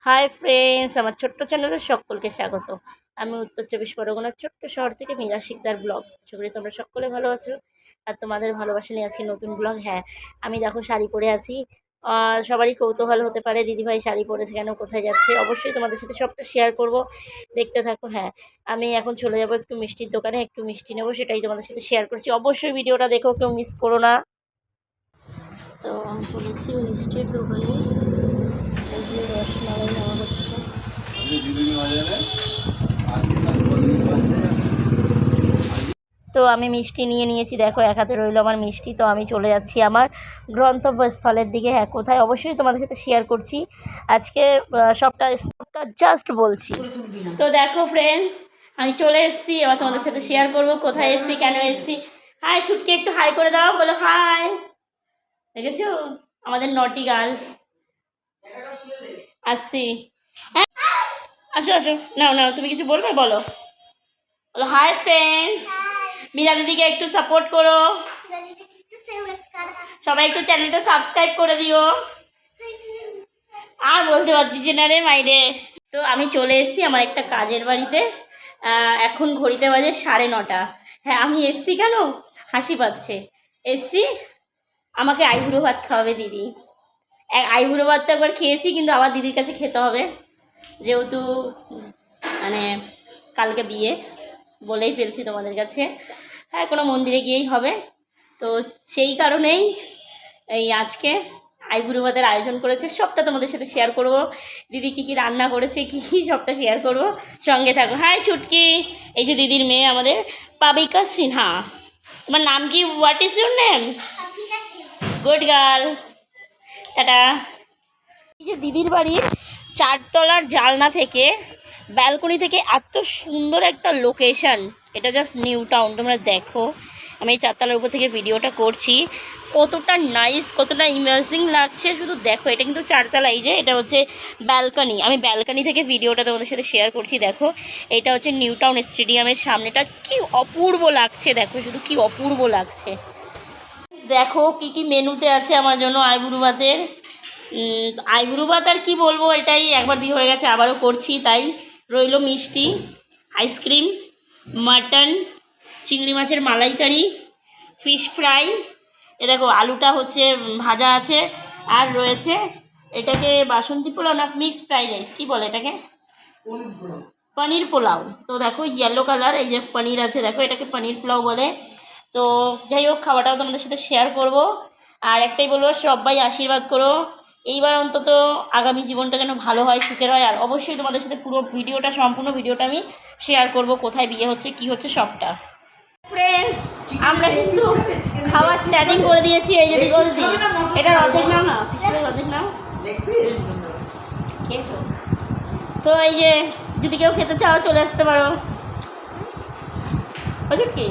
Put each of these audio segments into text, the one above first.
Hi friends, আমার ছোট্ট চ্যানেলে সকলকে স্বাগত। আমি উত্তর চব্বিশ পরগনার ছোট্ট শহর থেকে মীরা শিকদার ব্লগ। আশা করি তোমরা সকলে ভালো আছো আর তোমাদের ভালোবাসা নিয়ে আজকে নতুন ব্লগ। হ্যাঁ, আমি দেখো শাড়ি পরে আছি। সবারই কৌতূহল হতে পারে দিদিভাই শাড়ি পরেছে কেন, কোথায় যাচ্ছে। অবশ্যই তোমাদের সাথে সবটা শেয়ার করব, দেখতে থাকো। হ্যাঁ, আমি এখন চলে যাব একটু মিষ্টির দোকানে, একটু মিষ্টি নেবো, সেটাই তোমাদের সাথে শেয়ার করছি। অবশ্যই ভিডিওটা দেখো, কেউ মিস করো না। তো আমি চলেছি মিষ্টির দোকানে। এই যে রসমালাই নেওয়া হচ্ছে। তো আমি মিষ্টি নিয়ে নিয়েছি, দেখো এক হাতে রইলো আমার মিষ্টি। তো আমি চলে যাচ্ছি আমার গন্তব্যস্থলের দিকে। হ্যাঁ, কোথায় অবশ্যই তোমাদের সাথে শেয়ার করছি আজকে, সবটা জাস্ট বলছি। তো দেখো ফ্রেন্ডস, আমি চলে এসেছি, এবার তোমাদের সাথে শেয়ার করব কোথায় এসেছি, কেন এসেছি। হাই ছুটকি, একটু হাই করে দাও, বলো হাই। দেখেছো আমাদের নটি গার্ল আসছি। হ্যাঁ, আসো আসো, নাও নাও, তুমি কিছু বলবে, বলো বলো হাই ফ্রেন্ডস। মীরা দিদিকে একটু সাপোর্ট করো, সবাই একটু চ্যানেলটা সাবস্ক্রাইব করে দিও। আর বলতে পারছি না রে মাইরে। তো আমি চলে এসেছি আমার একটা কাজের বাড়িতে। এখন ঘড়িতে বাজে 9:30। হ্যাঁ, আমি এসছি কেন, হাসি পাচ্ছে। এসছি, আমাকে আইবুড়ো ভাত খাওয়াবে দিদি। আইবুড়ো ভাত তো একবার খেয়েছি, কিন্তু আবার দিদির কাছে খেতে হবে, যেহেতু মানে কালকে বিয়ে, বলেই ফেলছি তোমাদের কাছে। হ্যাঁ, কোনো মন্দিরে গিয়েই হবে। তো সেই কারণেই এই আজকে আইবুড়ো ভাতের আয়োজন করেছে, সবটা তোমাদের সাথে শেয়ার করব। দিদি কী কী রান্না করেছে, কী কী, সবটা শেয়ার করব, সঙ্গে থাকো। হাই ছুটকি, এই যে দিদির মেয়ে আমাদের পাবিকা সিনহা। তোমার নাম কি? What is your name? Good girl, tata. এই যে দিদির বাড়ির 4তলার জালনা থেকে, ব্যালকনি থেকে এত সুন্দর একটা লোকেশন। এটা জাস্ট নিউ টাউন, তোমরা দেখো। আমি এই 4তলার উপর থেকে ভিডিওটা করছি, কতটা নাইস, কতটা ইমেজিং লাগছে শুধু দেখো। এটা কিন্তু 4তলা, এই যে এটা হচ্ছে ব্যালকনি। আমি ব্যালকনি থেকে ভিডিওটা তোমাদের সাথে শেয়ার করছি। দেখো, এটা হচ্ছে নিউ টাউন স্টেডিয়ামের সামনেটা, কি অপূর্ব লাগছে দেখো, শুধু কি অপূর্ব লাগছে। দেখো কি কি মেনুতে আছে আমার জন্য আইবুড়ো ভাতের। আইবুড়ো ভাত আর কি বলবো, এটাই একবার বিয়ে হয়ে গেছে, আবারও করছি। তাই রইলো মিষ্টি, আইসক্রিম, মাটন, চিংড়ি মাছের মালাইকারি, ফিশ ফ্রাই। এ দেখো আলুটা হচ্ছে ভাজা আছে, আর রয়েছে এটাকে বাসন্তী পোলাও না মিক্সড ফ্রাইড রাইস, কী বলে এটাকে, পনির পোলাও। তো দেখো ইয়েলো কালার, এই যে পনির আছে, দেখো এটাকে পনির পোলাও বলে। তো যাই হোক, খাওয়াটাও তোমাদের সাথে শেয়ার করব। আর একটাই বলবো, সবাই আশীর্বাদ করো, এইবার অন্তত আগামী জীবনটা যেন ভালো হয়, সুখের হয়। আর অবশ্যই তোমাদের সাথে পুরো ভিডিওটা, সম্পূর্ণ ভিডিওটা আমি শেয়ার করব, কোথায় বিয়ে হচ্ছে, কি হচ্ছে, সবটা। ফ্রেন্ডস, আমরা কিন্তু খাওয়া স্টার্টিং করে দিয়েছি। এই যে দিগলদি, এটার অর্ধেক নাও না, অর্ধেক নাও, খেয়েছো? তো এই যে যদি কেউ খেতে চাও চলে আসতে পারো। বুঝলি কি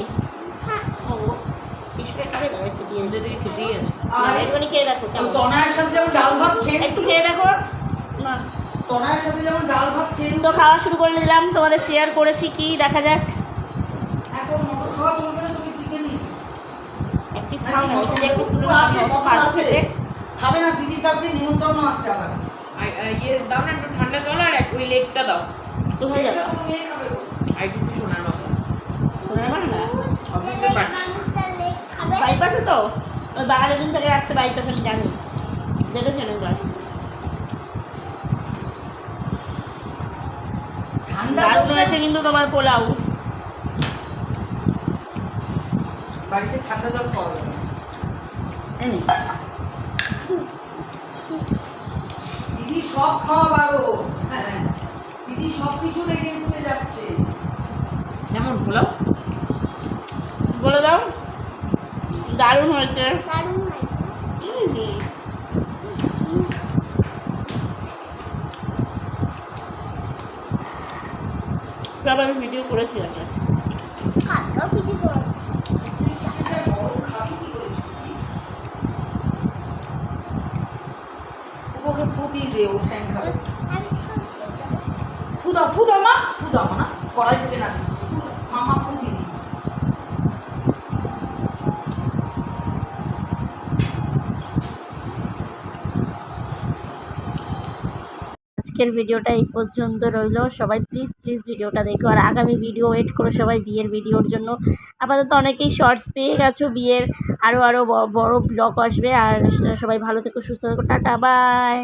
একটু খেয়ে দেখো না, তো খাওয়া শুরু করে দিলাম, তোমাদের শেয়ার করেছি, কি দেখা যাক। এক পিস খাও না, খাবে না দিদি, তার যে নিমন্ত্রণ আছে আবার। ইয়ে দাও না একটু ঠান্ডা জল, আর ওই লেগটা দাও, তো হয়ে যাবে। আইটিসি সোনার বাংলা, সোনার বাংলা খাবে বাইপাসে তো, ওই বাঙালি দিন থেকে রাখতে বাইপাস, আমি জানি, দেখেছেন একবার। দারুণ হয়েছে কিন্তু তোমার পোলাও। বাড়িতে ঠান্ডা জল পাওয়া যাবে, দিদি সব খাওয়া বারো। হ্যাঁ, দিদি সব কিছু রেখে এসে যাচ্ছে। কেমন পোলাও বলে দাও, দারুণ হয়েছে। আবার ভিডিও করেছি, আছে ফুদা মা, ফুদা মা না, কড়াই থেকে না, মামা ফুদি। আজকের ভিডিওটা এই পর্যন্ত রইলো। সবাই প্লিজ প্লিজ ভিডিওটা দেখো, আর আগামী ভিডিও ওয়েট করো সবাই বিয়ের ভিডিওর জন্য। আপাতত অনেকেই শর্টস পেয়ে গেছো বিয়ের, আরও বড় ব্লগ আসবে। আর সবাই ভালো থেকো, সুস্থ থেকো, টাটা বাই।